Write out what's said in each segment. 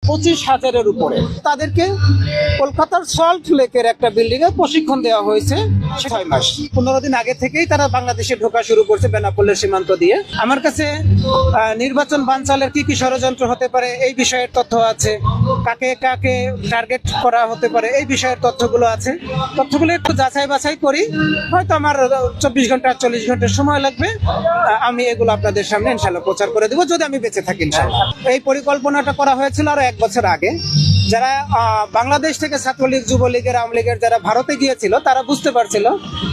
25,000-এর উপরে তাদেরকে কলকাতার সল্ট লেকের একটা বিল্ডিং এ প্রশিক্ষণ দেওয়া হয়েছে 6 মাস। 15 দিন আগে থেকেই তারা বাংলাদেশে ঢোকা শুরু করছে বেনাপোলের সীমান্ত দিয়ে। আমার কাছে নির্বাচন বানচালের কি কি ষড়যন্ত্র হতে পারে এই বিষয়ের তথ্য আছে, কাকে কাকে টার্গেট করা হতে পারে এই বিষয়ের তথ্যগুলো আছে। তথ্যগুলো একটু যাচাই বাছাই করি, হয়তো আমার 24 ঘন্টা 40 ঘন্টা সময় লাগবে। আমি এগুলো আপনাদের সামনে ইনশাআল্লাহ প্রচার করে দেবো যদি আমি বেঁচে থাকি ইনশাআল্লাহ। এই পরিকল্পনাটা করা হয়েছিল আরো 1 বছর আগে। যারা বাংলাদেশ থেকে ছাত্রলীগ, যুবলীগের, আওয়ামী লীগের যারা ভারতে গিয়েছিল তারা বুঝতে পারছিল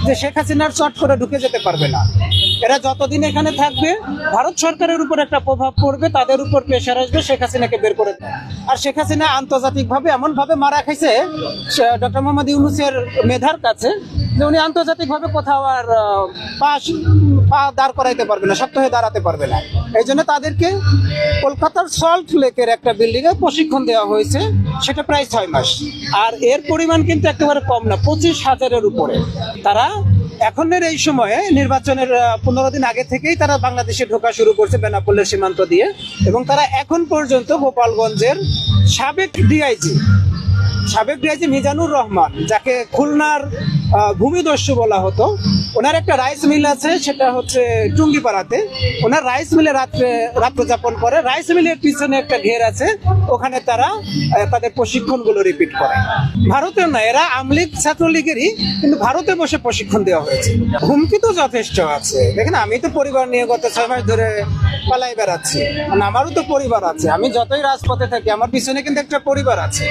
যে শেখ হাসিনার চট করে ঢুকে যেতে পারবে না। এরা যতদিন এখানে থাকবে ভারত সরকারের উপর একটা প্রভাব পড়বে, তাদের উপর প্রেশার আসবে শেখ হাসিনাকে বের করে দেয়। আর শেখ হাসিনা আন্তর্জাতিকভাবে এমনভাবে মারা খাইছে ডক্টর মোহাম্মদ ইউনূসের মেধার কাছে যে উনি আন্তর্জাতিকভাবে কোথাও আর পা দাঁড় করাইতে পারবে না, শক্ত হয়ে দাঁড়াতে পারবে না। এই জন্য তাদেরকে কলকাতার সল্ট লেকের একটা বিল্ডিং এ প্রশিক্ষণ দেওয়া হয়েছে, সেটা প্রায় 6 মাস। আর এর পরিমাণ কিন্তু একেবারে কম না, 25,000-এর উপরে। তারা এখনের এই সময়ে নির্বাচনের 15 দিন আগে থেকেই তারা বাংলাদেশে ঢোকা শুরু করছে বেনাপোলের সীমান্ত দিয়ে। এবং তারা এখন পর্যন্ত গোপালগঞ্জের সাবেক ডিআইজি মিজানুর রহমান, যাকে খুলনার ভূমিদস্যু বলা হতো, ওনার একটা রাইস মিল আছে, সেটা হচ্ছে টুঙ্গিপাড়াতে। ওনার রাইস মিলে রাত্র যাপন করে। রাইস মিলের পিছনে একটা ঘের আছে, ওখানে তারা তাদের প্রশিক্ষণগুলো রিপিট করে। ভারতের না, এরা আওয়ামী লীগ ছাত্রলীগেরই, কিন্তু ভারতে বসে প্রশিক্ষণ দেওয়া হয়েছে। হুমকি তো যথেষ্ট আছে। দেখেন, আমি তো পরিবার নিয়ে গত 6 মাস ধরে পালাই বেড়াচ্ছি, আমারও তো পরিবার আছে। আমি যতই রাজপথে থাকি আমার পিছনে কিন্তু একটা পরিবার আছে।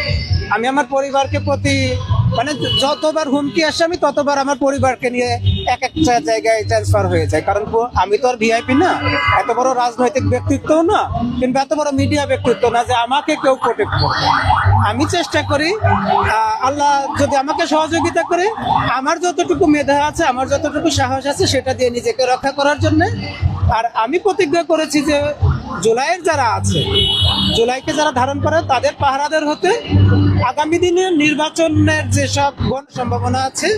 আমি আমার পরিবারকে যতবার হুমকি আসে আমি ততবার আমার পরিবারকে নিয়ে একটা জায়গায় ট্রান্সফার হয়ে যায়। কারণ আমি তো আর ভিআইপি না, এত বড় রাজনৈতিক ব্যক্তিত্বও না, কিংবা এত বড় মিডিয়া ব্যক্তিত্ব না যে আমাকে কেউ প্রোটেক্ট করবে। আমি চেষ্টা করি, আল্লাহ যদি আমাকে সহযোগিতা করে, আমার যতটুকু মেধা আছে, আমার যতটুকু সাহস আছে, সেটা দিয়ে নিজেকে রক্ষা করার জন্য। আর আমি প্রতিজ্ঞা করেছি যে জুলাইয়ের যারা আছে, জুলাইকে যারা ধারণ করে তাদের পাহারাদার হতে, আগামী দিনে নির্বাচনের যেসব সম্ভাবনা আছে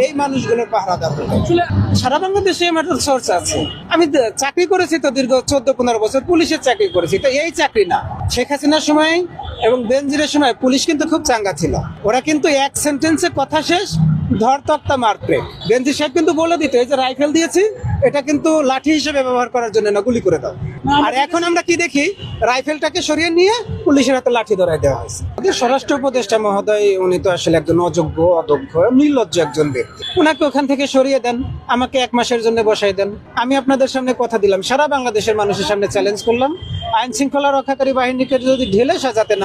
এই মানুষগুলোর পাহারাদার হতে। সারা বাংলাদেশে আমার সোর্স আছে। আমি চাকরি করেছি তো দীর্ঘ 14-15 বছর, পুলিশের চাকরি করেছি। তো এই চাকরি না, শেখ হাসিনার সময় এবং বেনজিরের সময় পুলিশ কিন্তু খুব চাঙ্গা ছিল। ওরা কিন্তু এক সেন্টেন্সে কথা শেষ, ধর তক্তা মারপে। বেনজির সাহেব কিন্তু বলে দিত, এই যে রাইফেল দিয়েছি এটা কিন্তু লাঠি হিসেবে ব্যবহার করার জন্য না, গুলি করে দাও। আর এখন আমরা কি দেখি, রাইফেলটাকে সরিয়ে নিয়ে পুলিশের হাতে লাঠি ধরাই দেওয়া হয়েছে। স্বরাষ্ট্র উপদেষ্টা মহোদয়, উনি তো আসলে একজন অযোগ্য, অদক্ষ, নির্লজ্জ একজন ব্যক্তি। ওনাকে ওখান থেকে সরিয়ে দেন, আমাকে 1 মাসের জন্য বসাই দেন। আমি আপনাদের সামনে কথা দিলাম, সারা বাংলাদেশের মানুষের সামনে চ্যালেঞ্জ করলাম, আইন শৃঙ্খলা রক্ষাকারী বাহিনীকে যদি ঢেলে সাজাতে না